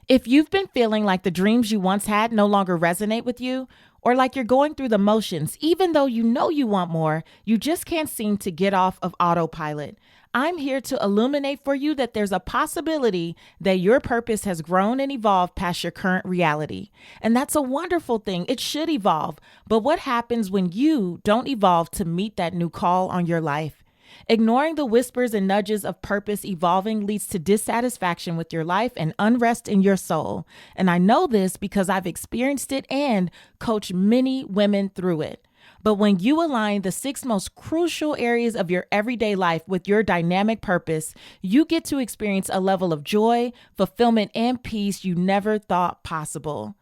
If you've been feeling like the dreams you once had no longer resonate with you, or like you're going through the motions, even though you know you want more, you just can't seem to get off of autopilot, I'm here to illuminate for you that there's a possibility that your purpose has grown and evolved past your current reality. And that's a wonderful thing. It should evolve. But what happens when you don't evolve to meet that new call on your life? Ignoring the whispers and nudges of purpose evolving leads to dissatisfaction with your life and unrest in your soul. And I know this because I've experienced it and coached many women through it. But when you align the 6 most crucial areas of your everyday life with your dynamic purpose, you get to experience a level of joy, fulfillment, and peace you never thought possible.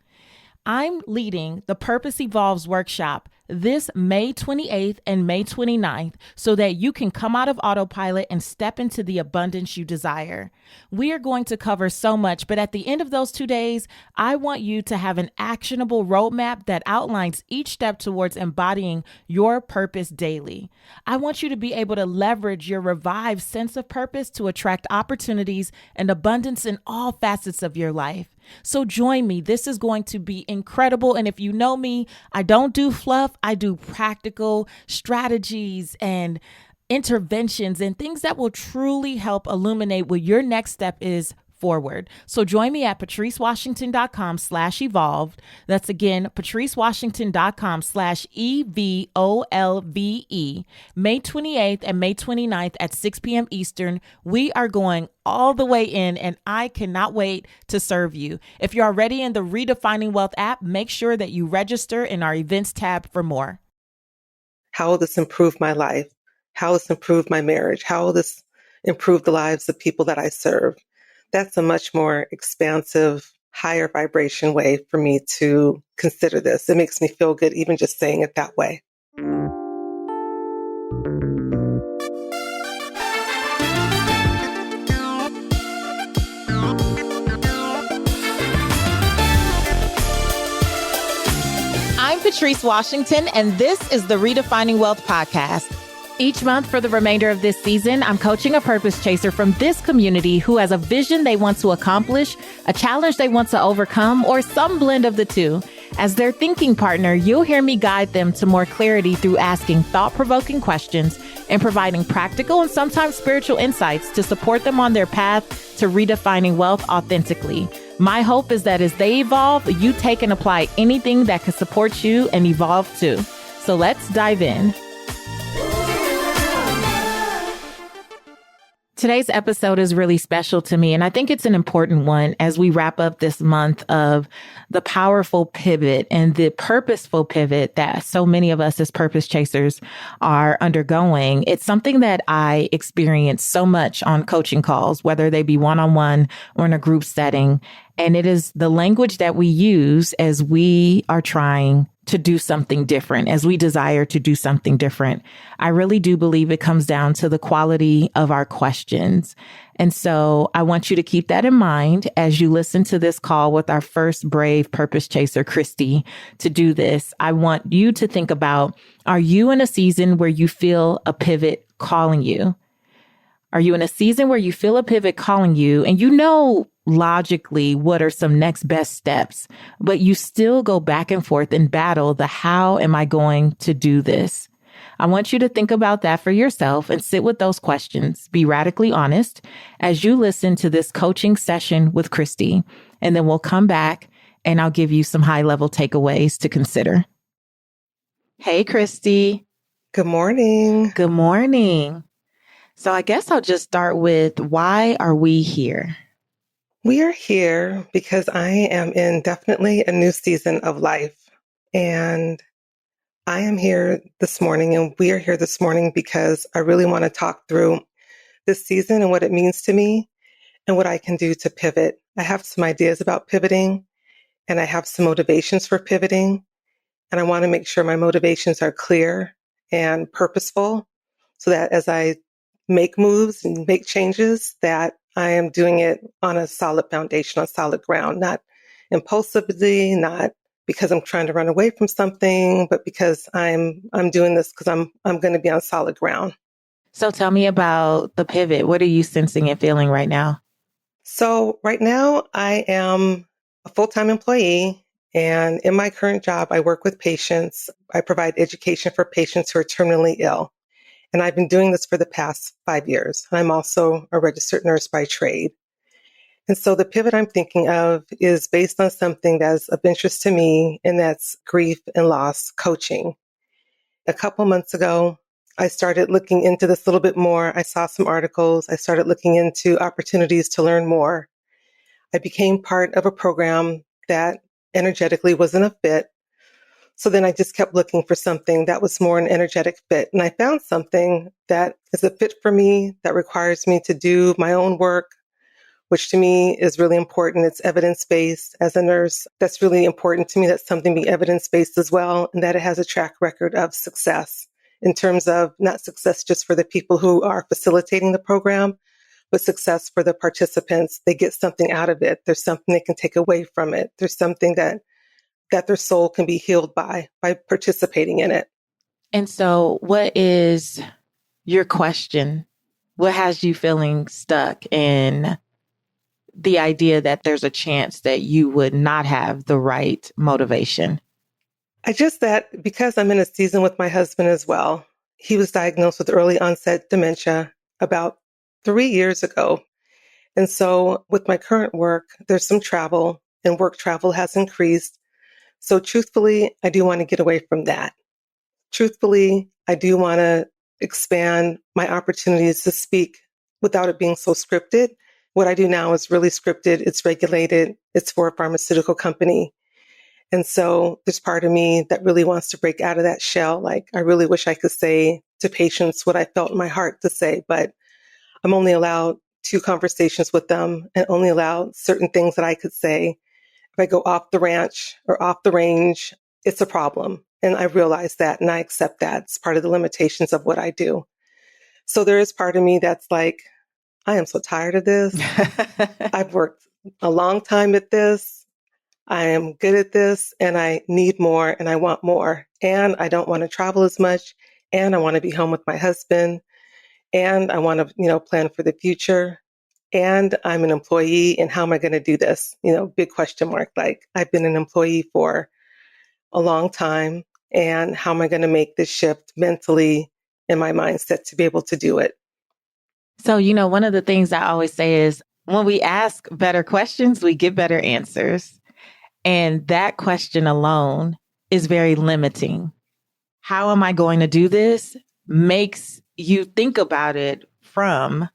I'm leading the Purpose Evolves workshop this May 28th and May 29th so that you can come out of autopilot and step into the abundance you desire. We are going to cover so much, but at the end of those 2 days, I want you to have an actionable roadmap that outlines each step towards embodying your purpose daily. I want you to be able to leverage your revived sense of purpose to attract opportunities and abundance in all facets of your life. So join me. This is going to be incredible. And if you know me, I don't do fluff. I do practical strategies and interventions and things that will truly help illuminate what your next step is forward. So join me at patricewashington.com/evolved. That's again, patricewashington.com/EVOLVE. May 28th and May 29th at 6 p.m. Eastern. We are going all the way in and I cannot wait to serve you. If you're already in the Redefining Wealth app, make sure that you register in our events tab for more. How will this improve my life? How will this improve my marriage? How will this improve the lives of people that I serve? That's a much more expansive, higher vibration way for me to consider this. It makes me feel good even just saying it that way. I'm Patrice Washington, and this is the Redefining Wealth podcast. Each month for the remainder of this season, I'm coaching a purpose chaser from this community who has a vision they want to accomplish, a challenge they want to overcome, or some blend of the two. As their thinking partner, you'll hear me guide them to more clarity through asking thought-provoking questions and providing practical and sometimes spiritual insights to support them on their path to redefining wealth authentically. My hope is that as they evolve, you take and apply anything that could support you and evolve too. So let's dive in. Today's episode is really special to me, and I think it's an important one as we wrap up this month of the powerful pivot and the purposeful pivot that so many of us as purpose chasers are undergoing. It's something that I experience so much on coaching calls, whether they be one-on-one or in a group setting. And it is the language that we use as we are trying to do something different, as we desire to do something different. I really do believe it comes down to the quality of our questions. And so I want you to keep that in mind as you listen to this call with our first brave purpose chaser, Christy, to do this. I want you to think about, are you in a season where you feel a pivot calling you? Are you in a season where you feel a pivot calling you and you know logically what are some next best steps, but you still go back and forth and battle the how am I going to do this? I want you to think about that for yourself and sit with those questions. Be radically honest as you listen to this coaching session with Christy, and then we'll come back and I'll give you some high-level takeaways to consider. Hey, Christy. Good morning. Good morning. So I guess I'll just start with, why are we here? We are here because I am in definitely a new season of life. And I am here this morning, and we are here this morning because I really want to talk through this season and what it means to me and what I can do to pivot. I have some ideas about pivoting, and I have some motivations for pivoting. And I want to make sure my motivations are clear and purposeful so that as I make moves and make changes, that I am doing it on a solid foundation, on solid ground, not impulsively, not because I'm trying to run away from something, but because I'm doing this because I'm going to be on solid ground. So tell me about the pivot. What are you sensing and feeling right now? So right now I am a full-time employee, and in my current job, I work with patients. I provide education for patients who are terminally ill. And I've been doing this for the past 5 years. I'm also a registered nurse by trade. And so the pivot I'm thinking of is based on something that's of interest to me, and that's grief and loss coaching. A couple months ago, I started looking into this a little bit more. I saw some articles. I started looking into opportunities to learn more. I became part of a program that energetically wasn't a fit. So then I just kept looking for something that was more an energetic fit. And I found something that is a fit for me, that requires me to do my own work, which to me is really important. It's evidence-based. As a nurse, that's really important to me, that something be evidence-based as well, and that it has a track record of success in terms of not success just for the people who are facilitating the program, but success for the participants. They get something out of it. There's something they can take away from it. There's something that their soul can be healed by participating in it. And so, what is your question? What has you feeling stuck in the idea that there's a chance that you would not have the right motivation? I just that because I'm in a season with my husband as well. He was diagnosed with early onset dementia about 3 years ago. And so with my current work, there's some travel, and work travel has increased. So truthfully, I do want to get away from that. Truthfully, I do want to expand my opportunities to speak without it being so scripted. What I do now is really scripted. It's regulated. It's for a pharmaceutical company. And so there's part of me that really wants to break out of that shell. Like, I really wish I could say to patients what I felt in my heart to say, but I'm only allowed 2 conversations with them and only allowed certain things that I could say. If I go off the ranch or off the range, it's a problem. And I realize that, and I accept that. It's part of the limitations of what I do. So there is part of me that's like, I am so tired of this. I've worked a long time at this. I am good at this, and I need more, and I want more. And I don't want to travel as much. And I want to be home with my husband. And I want to, plan for the future. And I'm an employee, and how am I going to do this? Big question mark. Like, I've been an employee for a long time, and how am I going to make this shift mentally in my mindset to be able to do it? So, one of the things I always say is when we ask better questions, we get better answers. And that question alone is very limiting. How am I going to do this? Makes you think about it from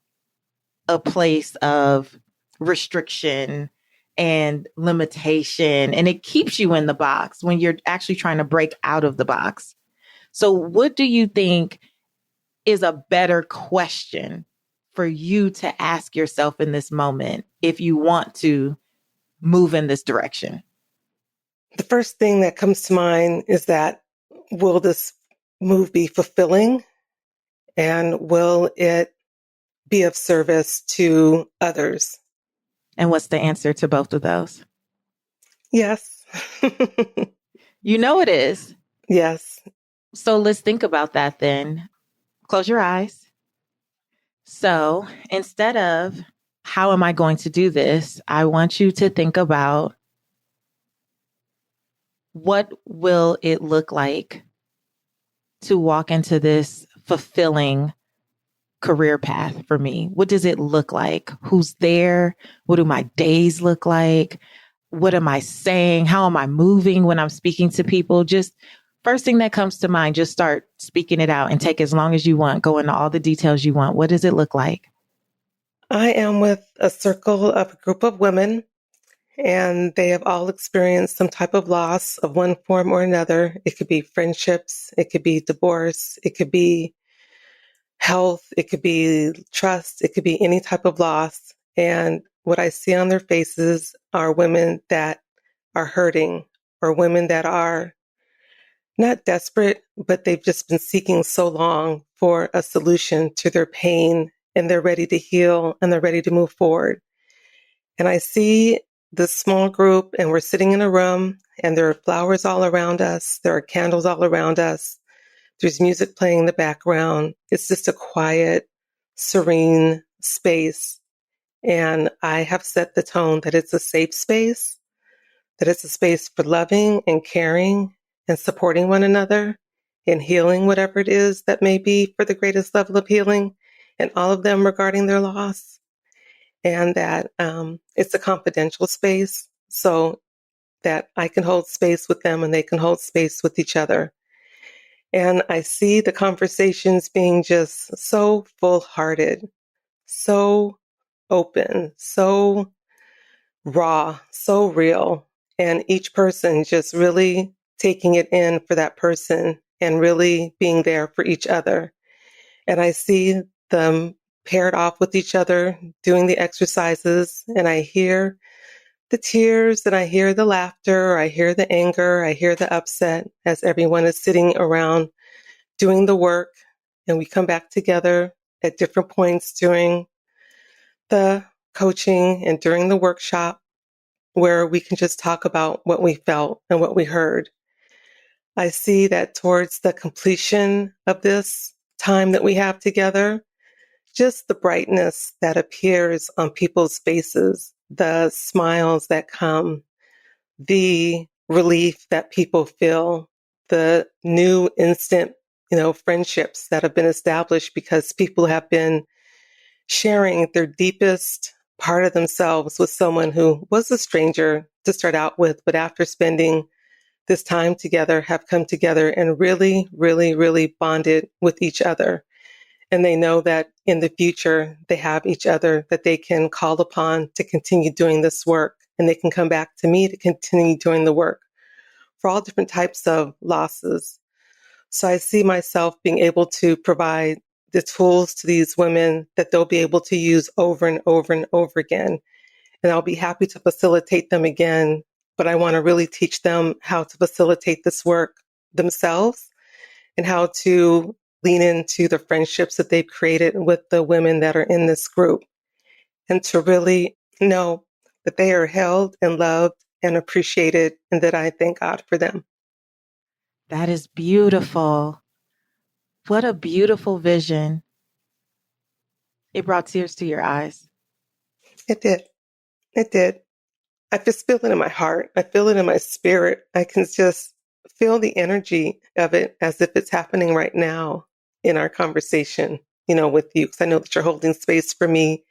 a place of restriction and limitation, and it keeps you in the box when you're actually trying to break out of the box. So, what do you think is a better question for you to ask yourself in this moment if you want to move in this direction? The first thing that comes to mind is that, will this move be fulfilling, and will it be of service to others? And what's the answer to both of those? Yes. You know it is. Yes. So let's think about that then. Close your eyes. So instead of how am I going to do this, I want you to think about what will it look like to walk into this fulfilling career path for me? What does it look like? Who's there? What do my days look like? What am I saying? How am I moving when I'm speaking to people? Just first thing that comes to mind, just start speaking it out and take as long as you want. Go into all the details you want. What does it look like? I am with a circle of a group of women, and they have all experienced some type of loss of one form or another. It could be friendships, it could be divorce, it could be health, it could be trust, it could be any type of loss. And what I see on their faces are women that are hurting, or women that are not desperate, but they've just been seeking so long for a solution to their pain, and they're ready to heal, and they're ready to move forward. And I see this small group, and we're sitting in a room, and there are flowers all around us. There are candles all around us. There's music playing in the background. It's just a quiet, serene space. And I have set the tone that it's a safe space, that it's a space for loving and caring and supporting one another and healing whatever it is that may be for the greatest level of healing, and all of them regarding their loss. And that it's a confidential space so that I can hold space with them and they can hold space with each other. And I see the conversations being just so full hearted, so open, so raw, so real. And each person just really taking it in for that person and really being there for each other. And I see them paired off with each other doing the exercises, and I hear the tears and I hear the laughter, I hear the anger, I hear the upset as everyone is sitting around doing the work. And we come back together at different points during the coaching and during the workshop where we can just talk about what we felt and what we heard. I see that towards the completion of this time that we have together, just the brightness that appears on people's faces, the smiles that come, the relief that people feel, the new instant, friendships that have been established because people have been sharing their deepest part of themselves with someone who was a stranger to start out with, but after spending this time together, have come together and really, really, really bonded with each other. And they know that in the future, they have each other that they can call upon to continue doing this work. And they can come back to me to continue doing the work for all different types of losses. So I see myself being able to provide the tools to these women that they'll be able to use over and over and over again. And I'll be happy to facilitate them again, but I want to really teach them how to facilitate this work themselves and how to lean into the friendships that they've created with the women that are in this group, and to really know that they are held and loved and appreciated, and that I thank God for them. That is beautiful. What a beautiful vision. It brought tears to your eyes. It did. It did. I just feel it in my heart. I feel it in my spirit. I can just feel the energy of it as if it's happening right now in our conversation, with you. Because I know that you're holding space for me.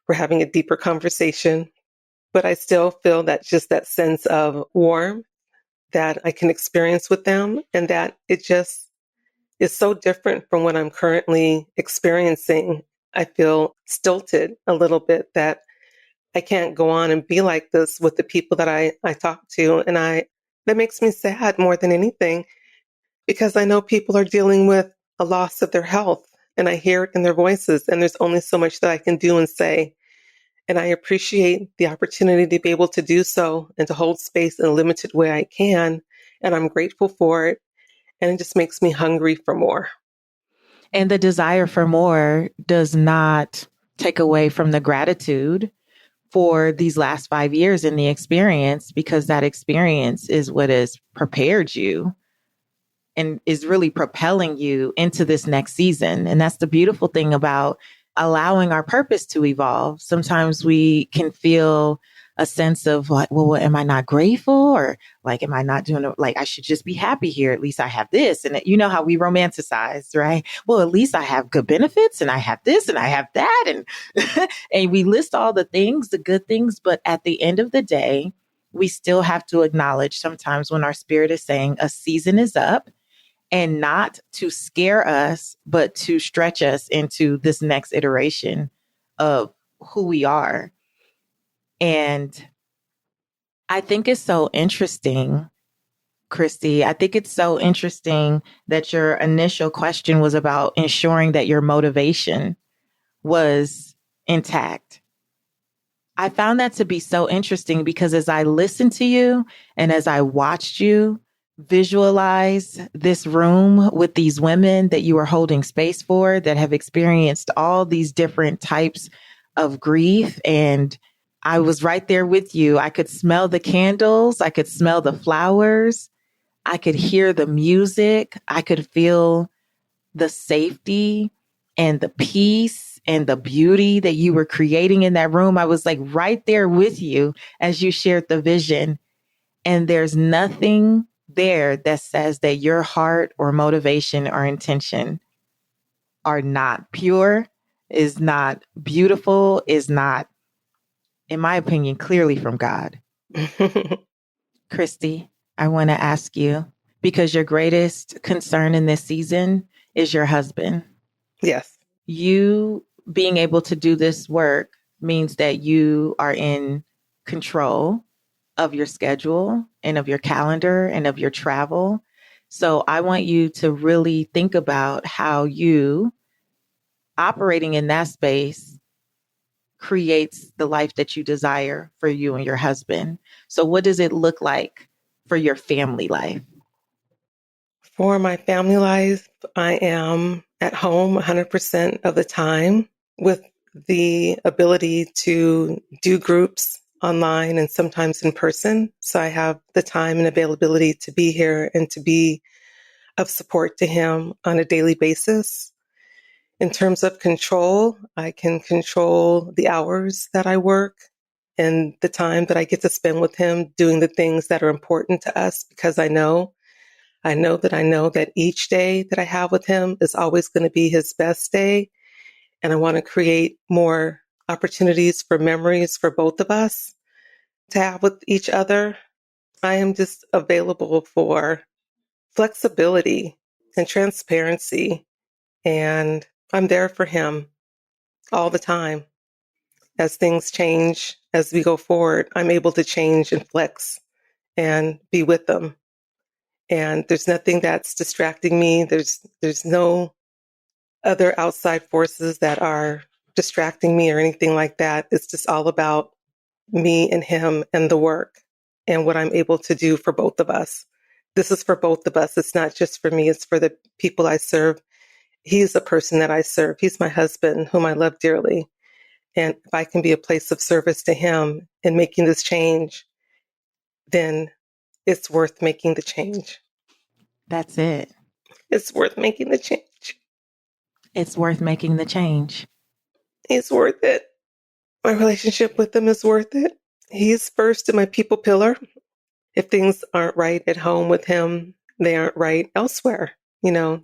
We're having a deeper conversation. But I still feel that sense of warmth that I can experience with them, and that it just is so different from what I'm currently experiencing. I feel stilted a little bit, that I can't go on and be like this with the people that I talk to. And that makes me sad more than anything, because I know people are dealing with a loss of their health, and I hear it in their voices, and there's only so much that I can do and say. And I appreciate the opportunity to be able to do so and to hold space in a limited way I can. And I'm grateful for it. And it just makes me hungry for more. And the desire for more does not take away from the gratitude for these last 5 years in the experience, because that experience is what has prepared you and is really propelling you into this next season. And that's the beautiful thing about allowing our purpose to evolve. Sometimes we can feel a sense of like, well, am I not grateful? Or like, am I not doing it? Like, I should just be happy here. At least I have this. And you know how we romanticize, right? Well, at least I have good benefits and I have this and I have that. And, and we list all the things, the good things. But at the end of the day, we still have to acknowledge sometimes when our spirit is saying a season is up, and not to scare us, but to stretch us into this next iteration of who we are. And I think it's so interesting, Christy. I think it's so interesting that your initial question was about ensuring that your motivation was intact. I found that to be so interesting because as I listened to you and as I watched you visualize this room with these women that you are holding space for that have experienced all these different types of grief, and I was right there with you. I could smell the candles. I could smell the flowers. I could hear the music. I could feel the safety and the peace and the beauty that you were creating in that room. I was like right there with you as you shared the vision. And there's nothing there that says that your heart or motivation or intention are not pure, is not beautiful, is not, in my opinion, clearly from God. Christy, I want to ask you, because your greatest concern in this season is your husband. Yes. You being able to do this work means that you are in control of your schedule and of your calendar and of your travel. So I want you to really think about how you operating in that space creates the life that you desire for you and your husband. So what does it look like for your family life? For my family life, I am at home 100% of the time with the ability to do groups online and sometimes in person. So I have the time and availability to be here and to be of support to him on a daily basis. In terms of control, I can control the hours that I work and the time that I get to spend with him doing the things that are important to us because I know that each day that I have with him is always going to be his best day. And I want to create more opportunities for memories for both of us to have with each other. I am just available for flexibility and transparency. And I'm there for him all the time. As things change, as we go forward, I'm able to change and flex and be with them. And there's nothing that's distracting me. There's no other outside forces that are distracting me or anything like that. It's just all about me and him and the work and what I'm able to do for both of us. This is for both of us. It's not just for me. It's for the people I serve. He's a person that I serve. He's my husband, whom I love dearly. And if I can be a place of service to him in making this change, then it's worth making the change. That's it. It's worth making the change. It's worth making the change. It's worth it. My relationship with him is worth it. He's first in my people pillar. If things aren't right at home with him, they aren't right elsewhere.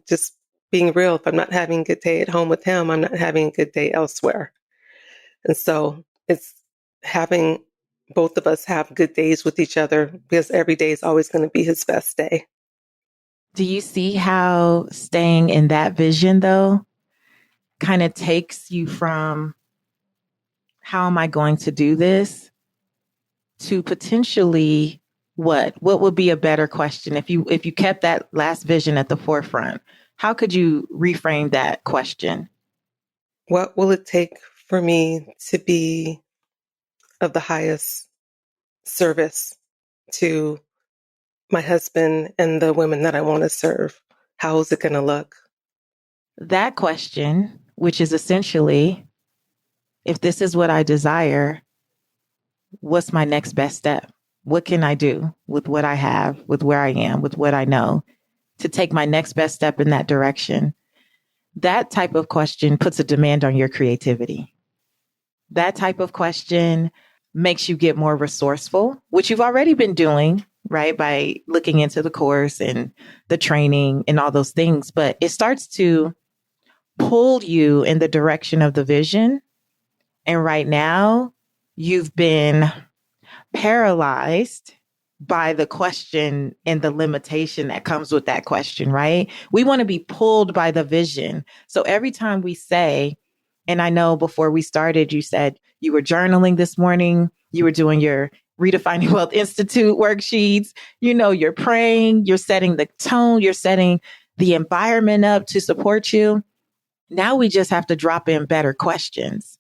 Just being real. If I'm not having a good day at home with him, I'm not having a good day elsewhere. And so it's having both of us have good days with each other because every day is always going to be his best day. Do you see how staying in that vision, though, kind of takes you from how am I going to do this to potentially what would be a better question if you kept that last vision at the forefront? How could you reframe that question? What will it take for me to be of the highest service to my husband and the women that I want to serve? How is it going to look? That question, which is essentially, if this is what I desire, what's my next best step? What can I do with what I have, with where I am, with what I know to take my next best step in that direction? That type of question puts a demand on your creativity. That type of question makes you get more resourceful, which you've already been doing, right? By looking into the course and the training and all those things. But it starts to pull you in the direction of the vision. And right now, you've been paralyzed by the question and the limitation that comes with that question, right? We want to be pulled by the vision. So every time we say, and I know before we started, you said you were journaling this morning, you were doing your Redefining Wealth Institute worksheets, you're praying, you're setting the tone, you're setting the environment up to support you. Now we just have to drop in better questions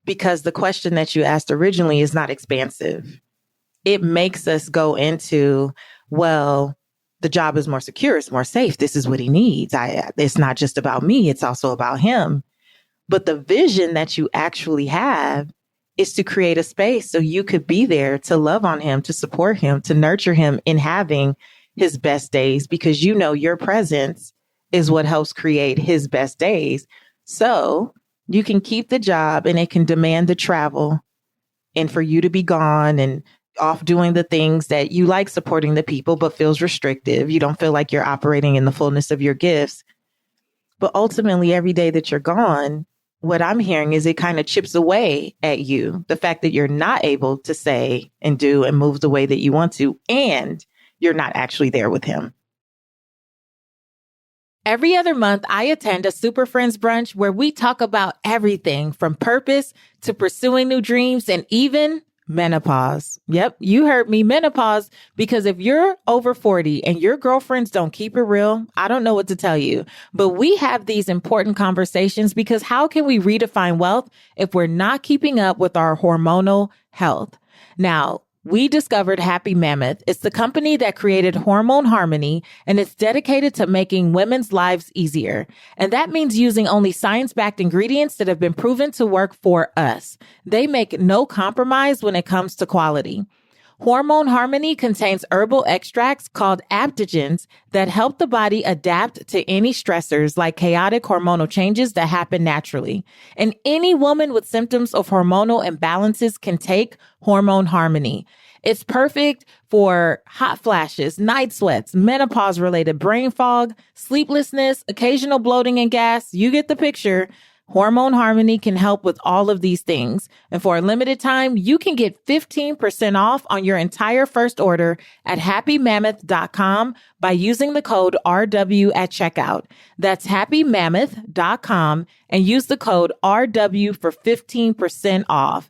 because the question that you asked originally is not expansive. It makes us go into, well, the job is more secure, it's more safe. This is what he needs. It's not just about me, it's also about him. But the vision that you actually have is to create a space so you could be there to love on him, to support him, to nurture him in having his best days, because your presence is what helps create his best days. So You can keep the job and it can demand the travel and for you to be gone and off doing the things that you like, supporting the people, but feels restrictive. You don't feel like you're operating in the fullness of your gifts. But ultimately, every day that you're gone, what I'm hearing is it kind of chips away at you. The fact that you're not able to say and do and move the way that you want to, and you're not actually there with him. Every other month, I attend a Super Friends brunch where we talk about everything from purpose to pursuing new dreams and even menopause. Yep, you heard me, menopause, because if you're over 40 and your girlfriends don't keep it real, I don't know what to tell you. But we have these important conversations because how can we redefine wealth if we're not keeping up with our hormonal health? Now, we discovered Happy Mammoth. It's the company that created Hormone Harmony, and it's dedicated to making women's lives easier. And that means using only science-backed ingredients that have been proven to work for us. They make no compromise when it comes to quality. Hormone Harmony contains herbal extracts called adaptogens that help the body adapt to any stressors like chaotic hormonal changes that happen naturally. And any woman with symptoms of hormonal imbalances can take Hormone Harmony. It's perfect for hot flashes, night sweats, menopause-related brain fog, sleeplessness, occasional bloating and gas. You get the picture. Hormone Harmony can help with all of these things. And for a limited time, you can get 15% off on your entire first order at happymammoth.com by using the code RW at checkout. That's happymammoth.com and use the code RW for 15% off.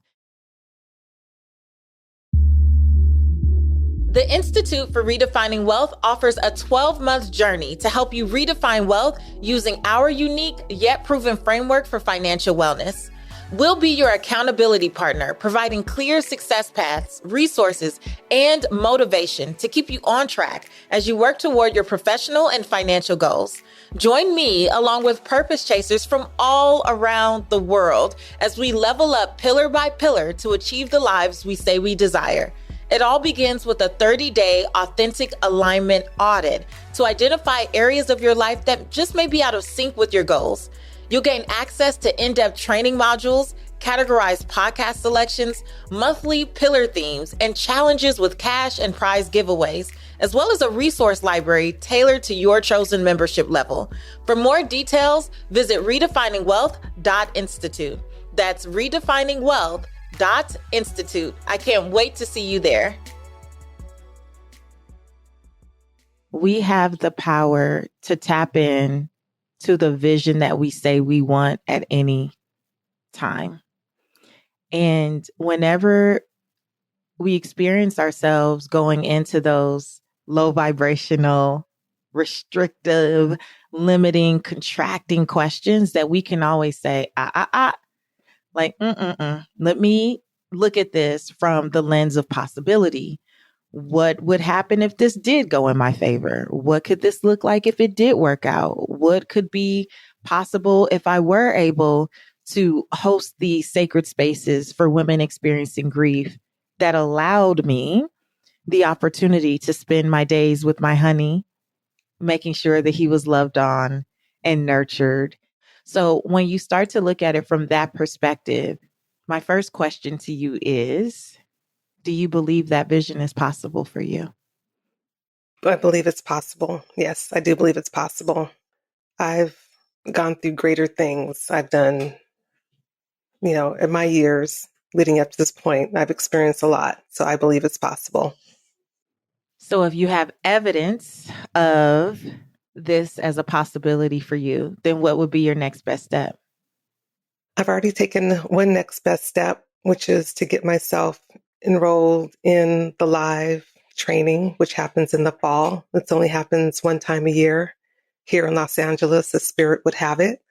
The Institute for Redefining Wealth offers a 12-month journey to help you redefine wealth using our unique yet proven framework for financial wellness. We'll be your accountability partner, providing clear success paths, resources, and motivation to keep you on track as you work toward your professional and financial goals. Join me along with purpose chasers from all around the world as we level up pillar by pillar to achieve the lives we say we desire. It all begins with a 30-day authentic alignment audit to identify areas of your life that just may be out of sync with your goals. You'll gain access to in-depth training modules, categorized podcast selections, monthly pillar themes, and challenges with cash and prize giveaways, as well as a resource library tailored to your chosen membership level. For more details, visit redefiningwealth.institute. That's redefiningwealth.institute. I can't wait to see you there. We have the power to tap in to the vision that we say we want at any time. And whenever we experience ourselves going into those low vibrational, restrictive, limiting, contracting questions that we can always say, like, let me look at this from the lens of possibility. What would happen if this did go in my favor? What could this look like if it did work out? What could be possible if I were able to host these sacred spaces for women experiencing grief that allowed me the opportunity to spend my days with my honey, making sure that he was loved on and nurtured. So when you start to look at it from that perspective, my first question to you is, do you believe that vision is possible for you? I believe it's possible. Yes, I do believe it's possible. I've gone through greater things. I've done, in my years leading up to this point, I've experienced a lot. So I believe it's possible. So if you have evidence of this as a possibility for you, then what would be your next best step? I've already taken one next best step, which is to get myself enrolled in the live training, which happens in the fall. It only happens one time a year here in Los Angeles, as Spirit would have it.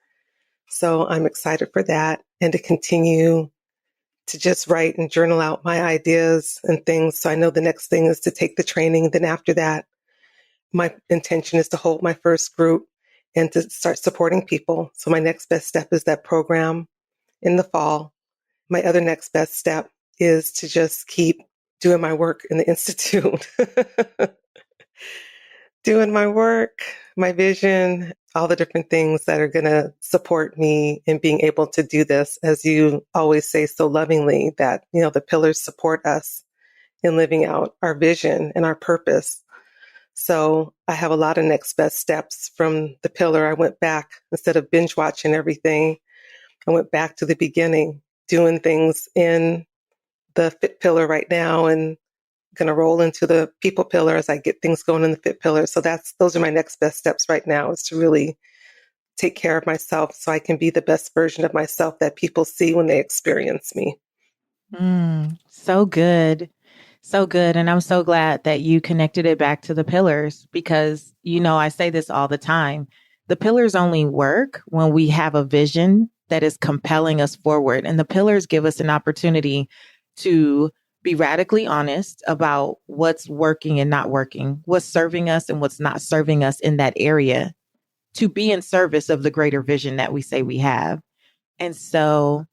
So I'm excited for that and to continue to just write and journal out my ideas and things. So I know the next thing is to take the training. Then after that, my intention is to hold my first group and to start supporting people. So my next best step is that program in the fall. My other next best step is to just keep doing my work in the Institute. Doing my work, my vision, all the different things that are going to support me in being able to do this. As you always say so lovingly, that, the pillars support us in living out our vision and our purpose. So I have a lot of next best steps from the pillar. I went back instead of binge watching everything. I went back to the beginning, doing things in the fit pillar right now and going to roll into the people pillar as I get things going in the fit pillar. So those are my next best steps right now, is to really take care of myself so I can be the best version of myself that people see when they experience me. So good. So good. And I'm so glad that you connected it back to the pillars because, I say this all the time. The pillars only work when we have a vision that is compelling us forward. And the pillars give us an opportunity to be radically honest about what's working and not working, what's serving us and what's not serving us in that area, to be in service of the greater vision that we say we have. And so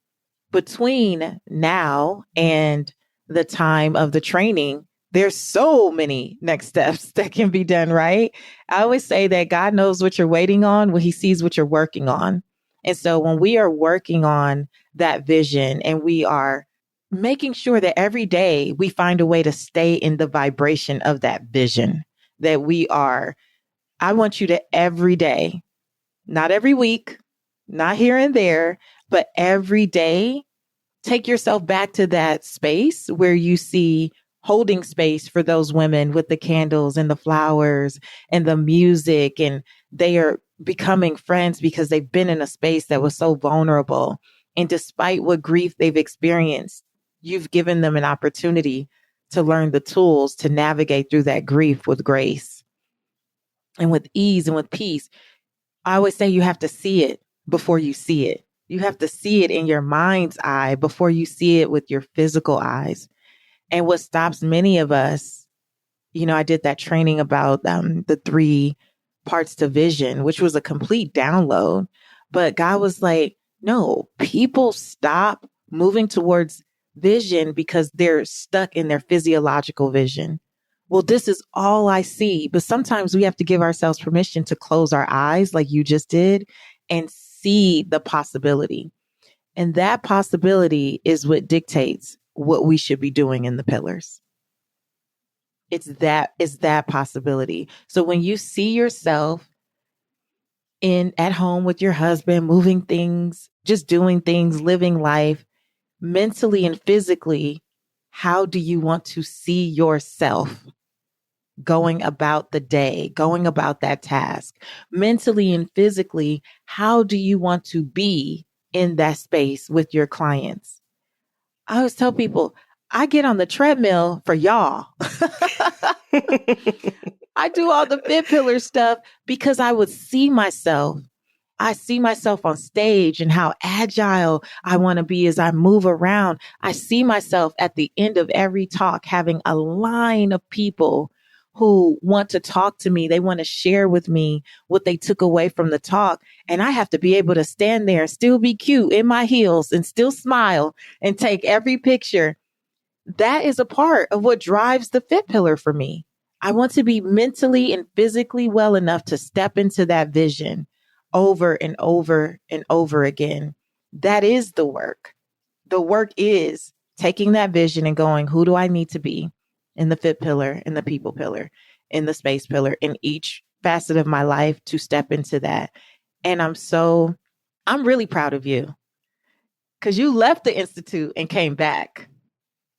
between now and the time of the training, there's so many next steps that can be done, right? I always say that God knows what you're waiting on when he sees what you're working on. And so when we are working on that vision and we are making sure that every day we find a way to stay in the vibration of that vision, that I want you to every day, not every week, not here and there, but every day, take yourself back to that space where you see holding space for those women with the candles and the flowers and the music. And they are becoming friends because they've been in a space that was so vulnerable. And despite what grief they've experienced, you've given them an opportunity to learn the tools to navigate through that grief with grace and with ease and with peace. I always say you have to see it before you see it. You have to see it in your mind's eye before you see it with your physical eyes. And what stops many of us, I did that training about the 3 parts to vision, which was a complete download. But God was like, no, people stop moving towards vision because they're stuck in their physiological vision. Well, this is all I see. But sometimes we have to give ourselves permission to close our eyes like you just did and see the possibility. And that possibility is what dictates what we should be doing in the pillars. It's that possibility. So when you see yourself at home with your husband, moving things, just doing things, living life mentally and physically, how do you want to see yourself going about the day, going about that task? Mentally and physically, how do you want to be in that space with your clients? I always tell people, I get on the treadmill for y'all. I do all the fit pillar stuff because I would see myself. I see myself on stage and how agile I want to be as I move around. I see myself at the end of every talk having a line of people who want to talk to me. They want to share with me what they took away from the talk. And I have to be able to stand there and still be cute in my heels and still smile and take every picture. That is a part of what drives the fit pillar for me. I want to be mentally and physically well enough to step into that vision over and over and over again. That is the work. The work is taking that vision and going, who do I need to be in the fit pillar, in the people pillar, in the space pillar, in each facet of my life to step into that. And I'm really proud of you because you left the Institute and came back.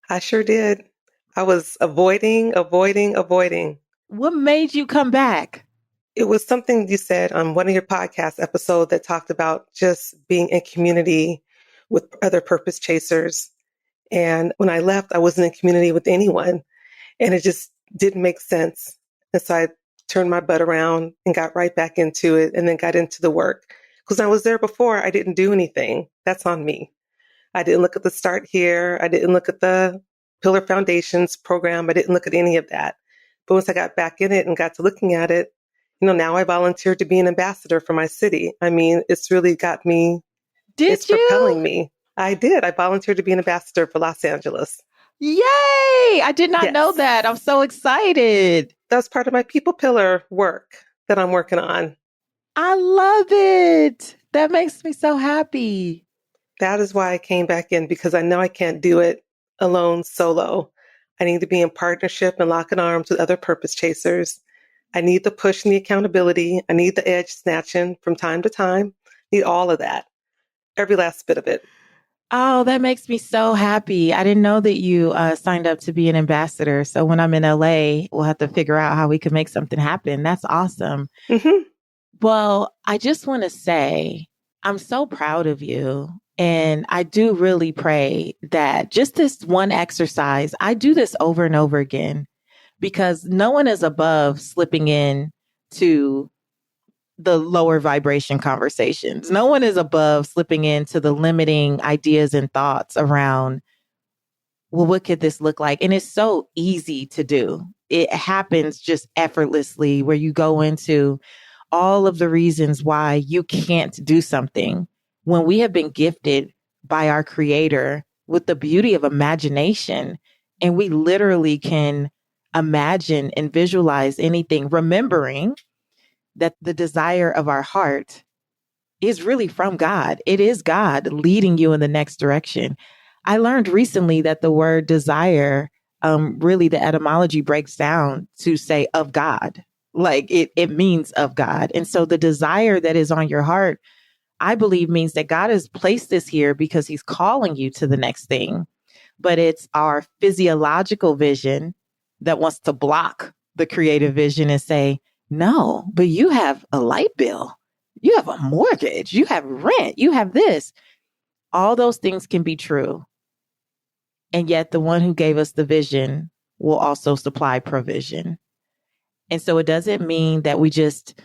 I sure did. I was avoiding. What made you come back? It was something you said on one of your podcast episodes that talked about just being in community with other purpose chasers. And when I left, I wasn't in community with anyone, and it just didn't make sense. And so I turned my butt around and got right back into it, and then got into the work. Because I was there before, I didn't do anything. That's on me. I didn't look at the start here. I didn't look at the Pillar Foundations program. I didn't look at any of that. But once I got back in it and got to looking at it, now I volunteered to be an ambassador for my city. I mean, it's really got me, it's Did you? propelling me. I did. I volunteered to be an ambassador for Los Angeles. Yay! I did not know Yes. that. I'm so excited. That's part of my people pillar work that I'm working on. I love it. That makes me so happy. That is why I came back in, because I know I can't do it alone, solo. I need to be in partnership and lock in arms with other purpose chasers. I need the push and the accountability. I need the edge snatching from time to time. Need all of that, every last bit of it. Oh, that makes me so happy. I didn't know that you signed up to be an ambassador. So when I'm in LA, we'll have to figure out how we can make something happen. That's awesome. Hmm. Well, I just want to say I'm so proud of you. And I do really pray that just this one exercise, I do this over and over again because no one is above slipping in to the lower vibration conversations. No one is above slipping into the limiting ideas and thoughts around, well, what could this look like? And it's so easy to do. It happens just effortlessly where you go into all of the reasons why you can't do something when we have been gifted by our creator with the beauty of imagination. And we literally can imagine and visualize anything, remembering that the desire of our heart is really from God. It is God leading you in the next direction. I learned recently that the word desire, really the etymology breaks down to say of God. Like it means of God. And so the desire that is on your heart, I believe means that God has placed this here because he's calling you to the next thing. But it's our physiological vision that wants to block the creative vision and say, no, but you have a light bill, you have a mortgage, you have rent, you have this. All those things can be true. And yet the one who gave us the vision will also supply provision. And so it doesn't mean that we just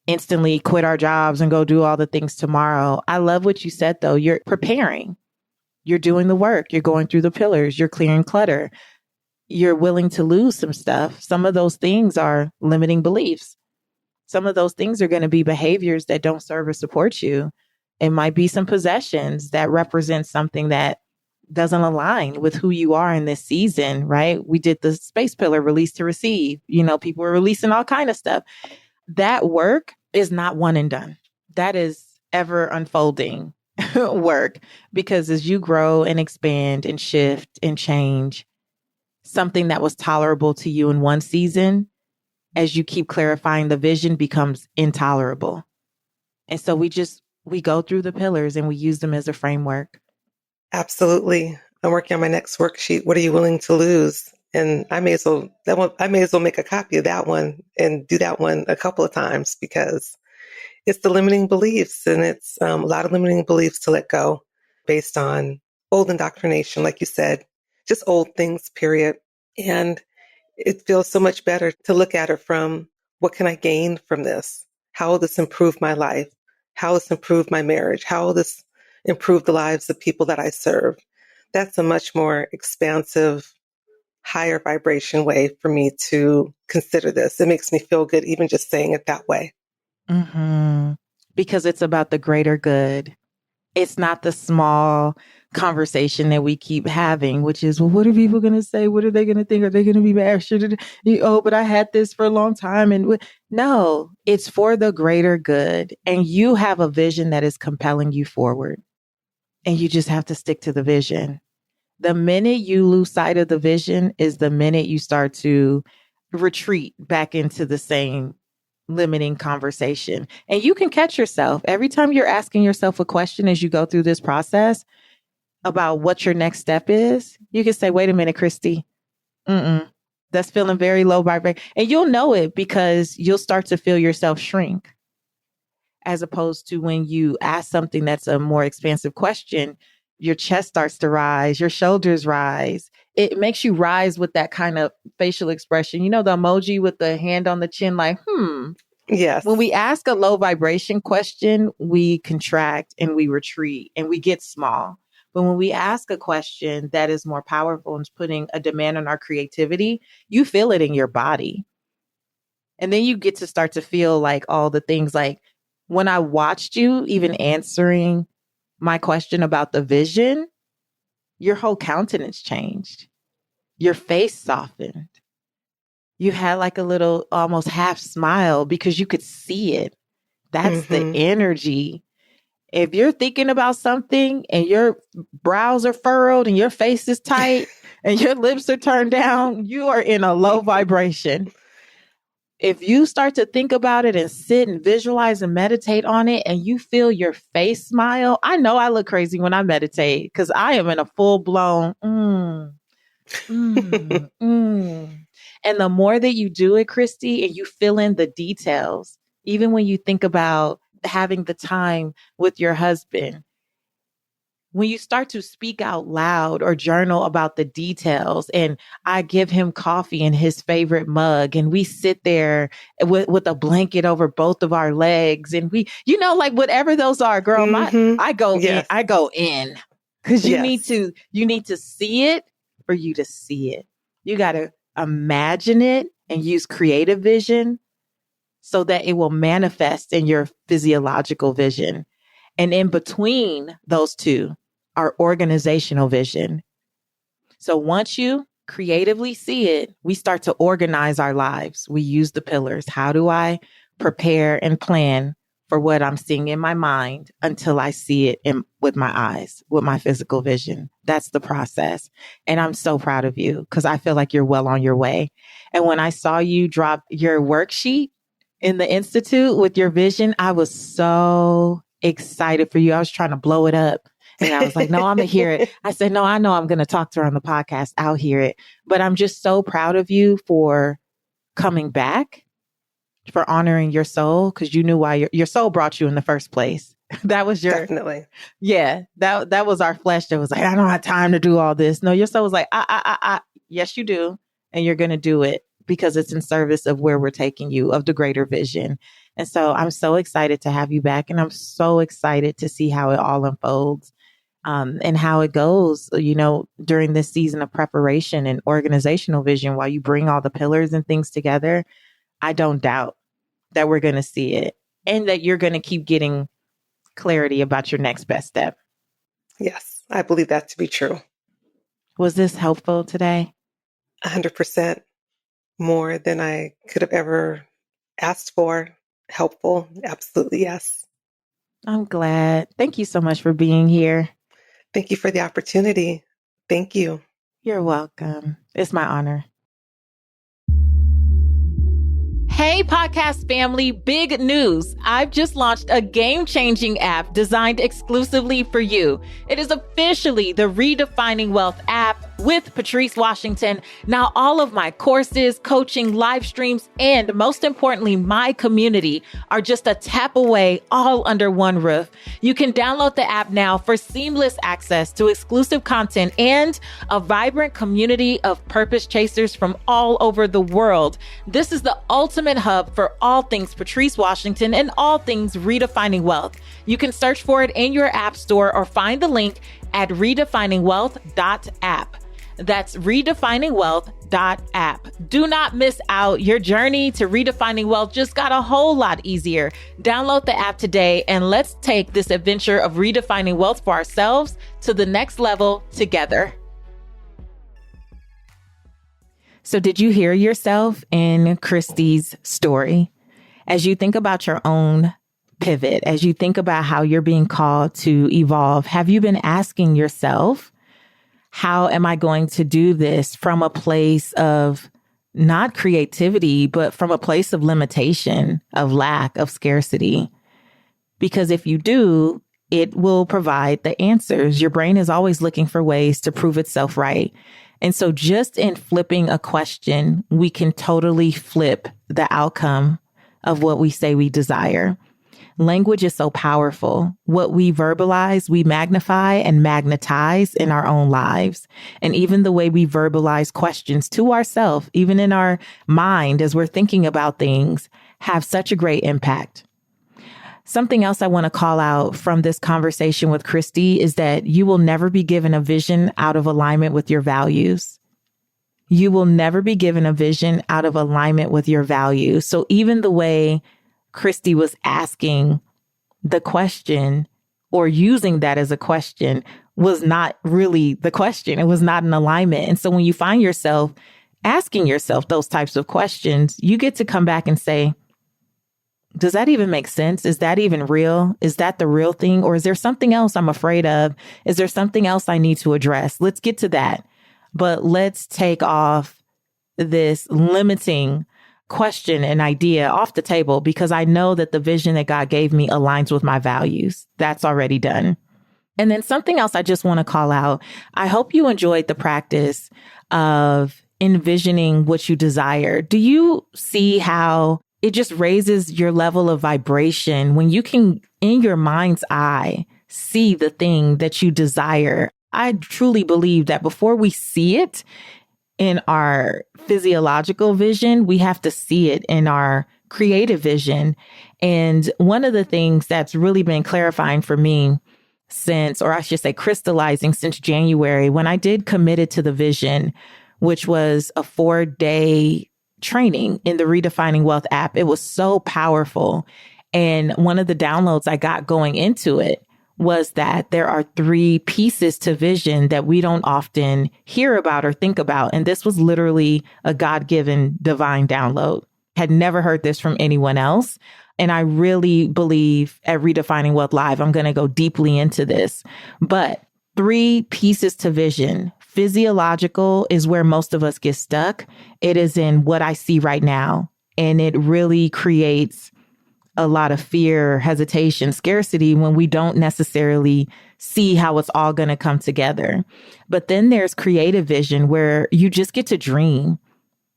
instantly quit our jobs and go do all the things tomorrow. I love what you said, though. You're preparing, you're doing the work, you're going through the pillars, you're clearing clutter, you're willing to lose some stuff. Some of those things are limiting beliefs. Some of those things are going to be behaviors that don't serve or support you. It might be some possessions that represent something that doesn't align with who you are in this season, right? We did the space pillar, release to receive. You know, people are releasing all kind of stuff. That work is not one and done. That is ever unfolding work, because as you grow and expand and shift and change, something that was tolerable to you in one season, as you keep clarifying the vision, becomes intolerable. And so we go through the pillars and we use them as a framework. Absolutely. I'm working on my next worksheet. What are you willing to lose? And I may as well make a copy of that one and do that one a couple of times, because it's the limiting beliefs, and it's a lot of limiting beliefs to let go based on old indoctrination, like you said, just old things, period. And it feels so much better to look at it from, what can I gain from this? How will this improve my life? How will this improve my marriage? How will this improve the lives of people that I serve? That's a much more expansive, higher vibration way for me to consider this. It makes me feel good even just saying it that way. Mm-hmm. Because it's about the greater good. It's not the small conversation that we keep having, which is, well, what are people going to say? What are they going to think? Are they going to be mad? Oh, but I had this for a long time. And no, it's for the greater good. And you have a vision that is compelling you forward. And you just have to stick to the vision. The minute you lose sight of the vision is the minute you start to retreat back into the same limiting conversation. And you can catch yourself every time you're asking yourself a question as you go through this process about what your next step is. You can say, wait a minute, Christy. That's feeling very low vibration. And you'll know it because you'll start to feel yourself shrink, as opposed to when you ask something that's a more expansive question, your chest starts to rise, your shoulders rise. It makes you rise with that kind of facial expression. You know, the emoji with the hand on the chin, like, Yes. When we ask a low vibration question, we contract and we retreat and we get small. But when we ask a question that is more powerful and is putting a demand on our creativity, you feel it in your body. And then you get to start to feel like all the things, like when I watched you even answering my question about the vision, your whole countenance changed. Your face softened. You had like a little almost half smile because you could see it. That's the Mm-hmm. energy. If you're thinking about something and your brows are furrowed and your face is tight and your lips are turned down, you are in a low vibration. If you start to think about it and sit and visualize and meditate on it and you feel your face smile, I know I look crazy when I meditate because I am in a full blown, mm, mm. And the more that you do it, Christy, and you fill in the details, even when you think about having the time with your husband, when you start to speak out loud or journal about the details, and I give him coffee in his favorite mug, and we sit there with a blanket over both of our legs, and we, like whatever those are, girl, Mm-hmm. I go Yes. in because you need Yes. to see it for you to see it. You got to imagine it and use creative vision so that it will manifest in your physiological vision. And in between those two are organizational vision. So once you creatively see it, we start to organize our lives. We use the pillars. How do I prepare and plan for what I'm seeing in my mind until I see it with my eyes, with my physical vision? That's the process. And I'm so proud of you because I feel like you're well on your way. And when I saw you drop your worksheet in the Institute with your vision, I was so excited for you. I was trying to blow it up. And I was like, no, I'm going to hear it. I said, no, I know I'm going to talk to her on the podcast. I'll hear it. But I'm just so proud of you for coming back, for honoring your soul, because you knew why your soul brought you in the first place. That was your, Definitely. yeah, that was our flesh that was like, I don't have time to do all this. No, your soul was like, yes, you do. And you're going to do it because it's in service of where we're taking you, of the greater vision. And so I'm so excited to have you back. And I'm so excited to see how it all unfolds. And how it goes, during this season of preparation and organizational vision, while you bring all the pillars and things together, I don't doubt that we're going to see it and that you're going to keep getting clarity about your next best step. Yes, I believe that to be true. Was this helpful today? 100% more than I could have ever asked for. Helpful. Absolutely. Yes. I'm glad. Thank you so much for being here. Thank you for the opportunity. Thank you. You're welcome. It's my honor. Hey, podcast family, big news. I've just launched a game-changing app designed exclusively for you. It is officially the Redefining Wealth app with Patrice Washington. Now, all of my courses, coaching, live streams, and most importantly, my community are just a tap away, all under one roof. You can download the app now for seamless access to exclusive content and a vibrant community of purpose chasers from all over the world. This is the ultimate hub for all things Patrice Washington and all things redefining wealth. You can search for it in your app store or find the link at redefiningwealth.app. That's redefiningwealth.app. Do not miss out. Your journey to redefining wealth just got a whole lot easier. Download the app today and let's take this adventure of redefining wealth for ourselves to the next level together. So did you hear yourself in Christy's story? As you think about your own pivot, as you think about how you're being called to evolve, have you been asking yourself, how am I going to do this from a place of not creativity, but from a place of limitation, of lack, of scarcity? Because if you do, it will provide the answers. Your brain is always looking for ways to prove itself right. And so just in flipping a question, we can totally flip the outcome of what we say we desire. Language is so powerful. What we verbalize, we magnify and magnetize in our own lives. And even the way we verbalize questions to ourselves, even in our mind as we're thinking about things, have such a great impact. Something else I want to call out from this conversation with Christy is that you will never be given a vision out of alignment with your values. You will never be given a vision out of alignment with your values. So even the way Christy was asking the question or using that as a question was not really the question. It was not in alignment. And so when you find yourself asking yourself those types of questions, you get to come back and say, does that even make sense? Is that even real? Is that the real thing? Or is there something else I'm afraid of? Is there something else I need to address? Let's get to that. But let's take off this limiting question and idea off the table, because I know that the vision that God gave me aligns with my values. That's already done. And then something else I just want to call out. I hope you enjoyed the practice of envisioning what you desire. Do you see how it just raises your level of vibration when you can, in your mind's eye, see the thing that you desire? I truly believe that before we see it in our physiological vision, we have to see it in our creative vision. And one of the things that's really been clarifying for me since, or I should say crystallizing since January, when I did committed to the vision, which was a 4-day training in the Redefining Wealth app. It was so powerful. And one of the downloads I got going into it was that there are 3 pieces to vision that we don't often hear about or think about. And this was literally a God-given divine download. Had never heard this from anyone else. And I really believe at Redefining Wealth Live, I'm going to go deeply into this. But 3 pieces to vision. Physiological is where most of us get stuck. It is in what I see right now. And it really creates a lot of fear, hesitation, scarcity when we don't necessarily see how it's all going to come together. But then there's creative vision, where you just get to dream.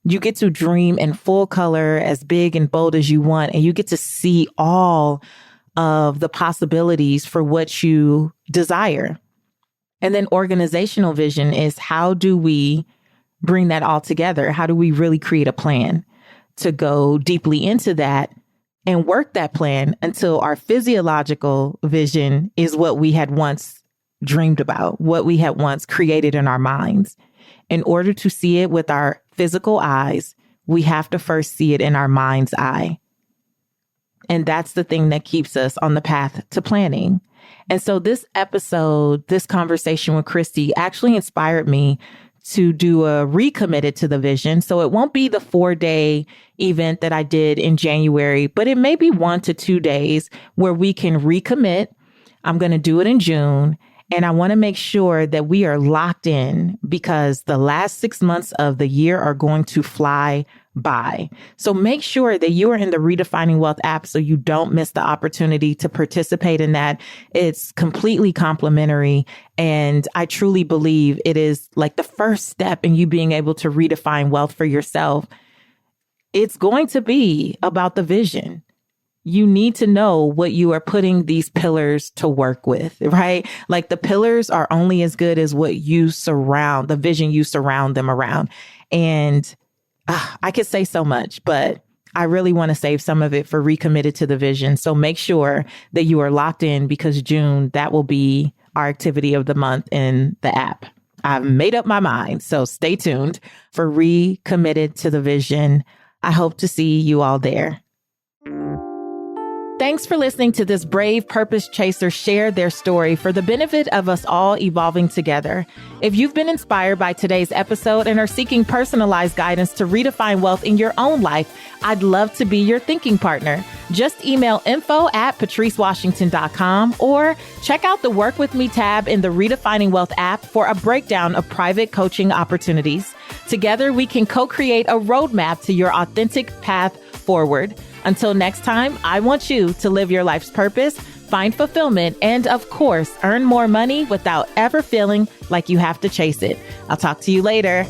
You get to dream in full color, as big and bold as you want, and you get to see all of the possibilities for what you desire. And then organizational vision is, how do we bring that all together? How do we really create a plan to go deeply into that and work that plan until our physiological vision is what we had once dreamed about, what we had once created in our minds. In order to see it with our physical eyes, we have to first see it in our mind's eye. And that's the thing that keeps us on the path to planning. And so this episode, this conversation with Christy actually inspired me to do a recommitted to the vision. So it won't be the 4-day event that I did in January, but it may be 1 to 2 days where we can recommit. I'm going to do it in June. And I want to make sure that we are locked in, because the last 6 months of the year are going to fly by. So make sure that you are in the Redefining Wealth app so you don't miss the opportunity to participate in that. It's completely complimentary. And I truly believe it is like the first step in you being able to redefine wealth for yourself. It's going to be about the vision. You need to know what you are putting these pillars to work with, right? Like the pillars are only as good as what you surround, the vision you surround them around. And I could say so much, but I really want to save some of it for recommitted to the vision. So make sure that you are locked in, because June, that will be our activity of the month in the app. I've made up my mind. So stay tuned for recommitted to the vision. I hope to see you all there. Thanks for listening to this brave purpose chaser share their story for the benefit of us all evolving together. If you've been inspired by today's episode and are seeking personalized guidance to redefine wealth in your own life, I'd love to be your thinking partner. Just email info@patricewashington.com or check out the Work With Me tab in the Redefining Wealth app for a breakdown of private coaching opportunities. Together, we can co-create a roadmap to your authentic path forward. Until next time, I want you to live your life's purpose, find fulfillment, and of course, earn more money without ever feeling like you have to chase it. I'll talk to you later.